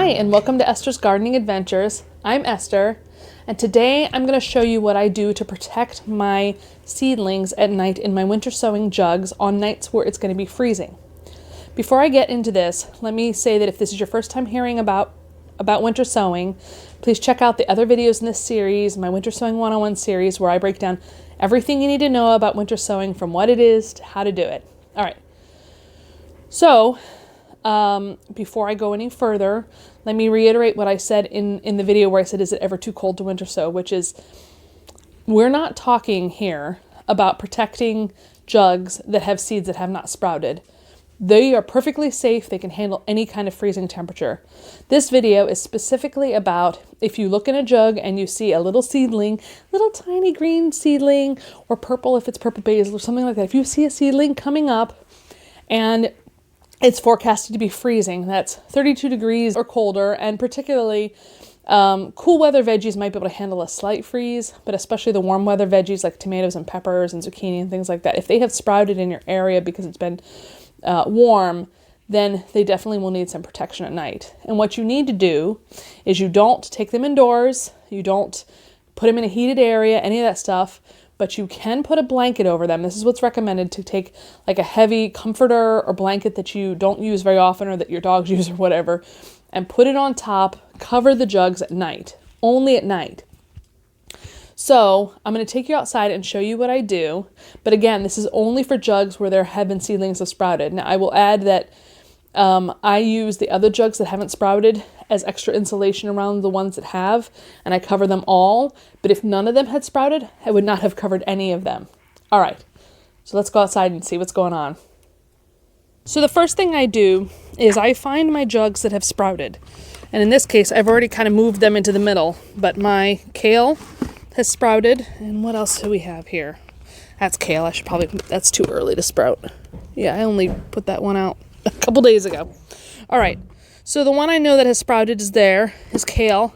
Hi, and welcome to Esther's Gardening Adventures. I'm Esther, and today I'm going to show you what I do to protect my seedlings at night in my winter sowing jugs on nights where it's going to be freezing. Before I get into this, let me say that if this is your first time hearing about winter sowing, please check out the other videos in this series, my Winter Sowing 101 series, where I break down everything you need to know about winter sowing, from what it is to how to do it. All right. So, before I go any further, let me reiterate what I said in the video where I said, is it ever too cold to winter sow? Which is, we're not talking here about protecting jugs that have seeds that have not sprouted. They are perfectly safe. They can handle any kind of freezing temperature. This video is specifically about if you look in a jug and you see a little seedling, little tiny green seedling, or purple if it's purple basil or something like that. If you see a seedling coming up and it's forecasted to be freezing, that's 32 degrees or colder, and particularly cool weather veggies might be able to handle a slight freeze, but especially the warm weather veggies like tomatoes and peppers and zucchini and things like that, if they have sprouted in your area because it's been warm, then they definitely will need some protection at night. And what you need to do is you don't take them indoors, you don't put them in a heated area, any of that stuff, but you can put a blanket over them. This is what's recommended, to take like a heavy comforter or blanket that you don't use very often or that your dogs use or whatever, and put it on top, cover the jugs at night, only at night. So I'm going to take you outside and show you what I do. But again, this is only for jugs where there have been seedlings that sprouted. Now I will add that I use the other jugs that haven't sprouted as extra insulation around the ones that have, and I cover them all. But if none of them had sprouted, I would not have covered any of them. All right, so let's go outside and see what's going on. So the first thing I do is I find my jugs that have sprouted. And in this case, I've already kind of moved them into the middle, but my kale has sprouted. And what else do we have here? That's kale. That's too early to sprout. Yeah, I only put that one out a couple days ago. All right, so the one I know that has sprouted is kale.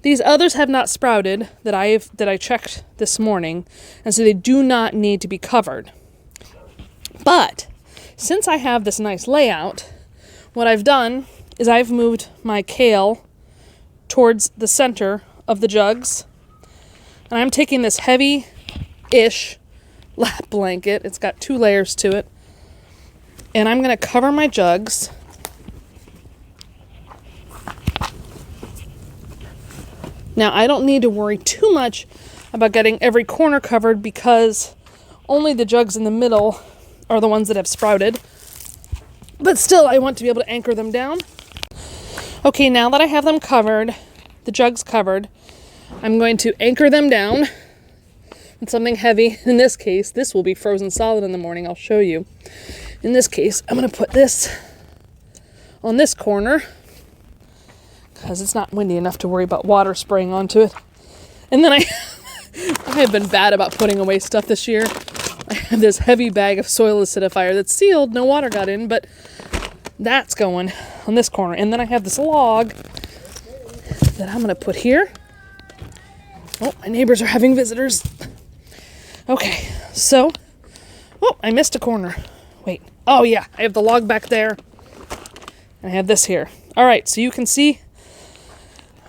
These others have not sprouted that I checked this morning, and so they do not need to be covered. But since I have this nice layout, what I've done is I've moved my kale towards the center of the jugs, and I'm taking this heavy-ish lap blanket. It's got 2 layers to it. And I'm going to cover my jugs. Now, I don't need to worry too much about getting every corner covered because only the jugs in the middle are the ones that have sprouted. But still, I want to be able to anchor them down. Okay, now that I have them covered, the jugs covered, I'm going to anchor them down with something heavy. In this case, this will be frozen solid in the morning. I'll show you. In this case, I'm going to put this on this corner because it's not windy enough to worry about water spraying onto it. And then I have been bad about putting away stuff this year. I have this heavy bag of soil acidifier that's sealed, no water got in, but that's going on this corner. And then I have this log that I'm going to put here. Oh, my neighbors are having visitors. Okay, so, oh, I missed a corner. Wait. Oh, yeah. I have the log back there. I have this here. All right. So you can see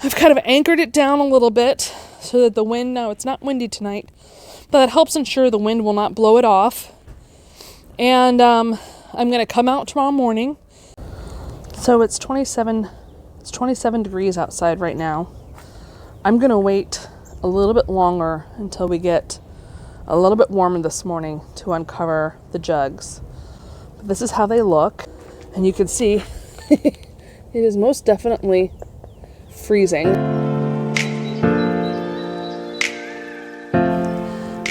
I've kind of anchored it down a little bit so that the wind, no, it's not windy tonight, but that helps ensure the wind will not blow it off. And I'm going to come out tomorrow morning. So it's 27 degrees outside right now. I'm going to wait a little bit longer until we get a little bit warmer this morning to uncover the jugs. This is how they look, and you can see it is most definitely freezing.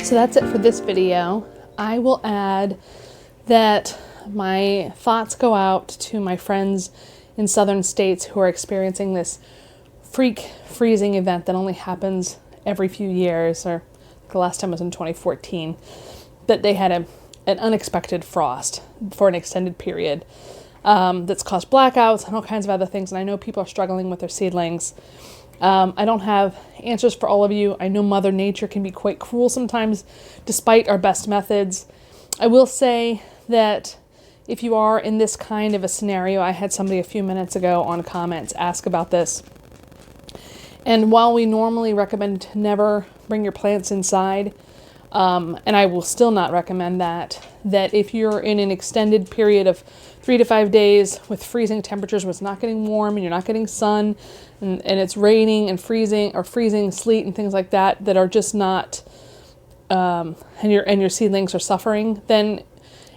So that's it for this video. I will add that my thoughts go out to my friends in southern states who are experiencing this freak freezing event that only happens every few years, or the last time was in 2014, but they had an unexpected frost for an extended period that's caused blackouts and all kinds of other things. And I know people are struggling with their seedlings. I don't have answers for all of you. I know Mother Nature can be quite cruel sometimes, despite our best methods. I will say that if you are in this kind of a scenario, I had somebody a few minutes ago on comments ask about this. And while we normally recommend to never bring your plants inside, and I will still not recommend that if you're in an extended period of 3 to 5 days with freezing temperatures, where it's not getting warm and you're not getting sun, and it's raining and freezing, or freezing sleet and things like that, that are just not, and your seedlings are suffering, then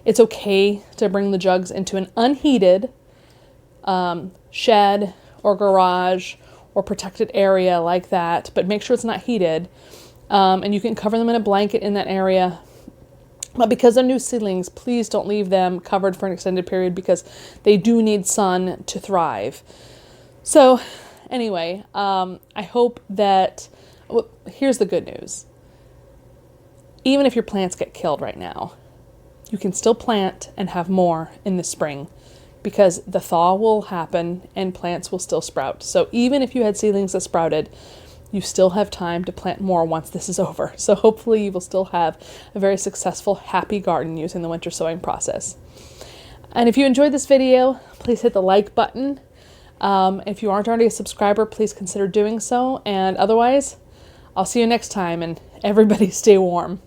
it's okay to bring the jugs into an unheated shed or garage or protected area like that, but make sure it's not heated. And you can cover them in a blanket in that area. But because they're new seedlings, please don't leave them covered for an extended period, because they do need sun to thrive. So anyway, I hope that, well, here's the good news. Even if your plants get killed right now, you can still plant and have more in the spring, because the thaw will happen and plants will still sprout. So even if you had seedlings that sprouted, you still have time to plant more once this is over. So hopefully you will still have a very successful, happy garden using the winter sowing process. And if you enjoyed this video, please hit the like button. If you aren't already a subscriber, please consider doing so. And otherwise, I'll see you next time, and everybody stay warm.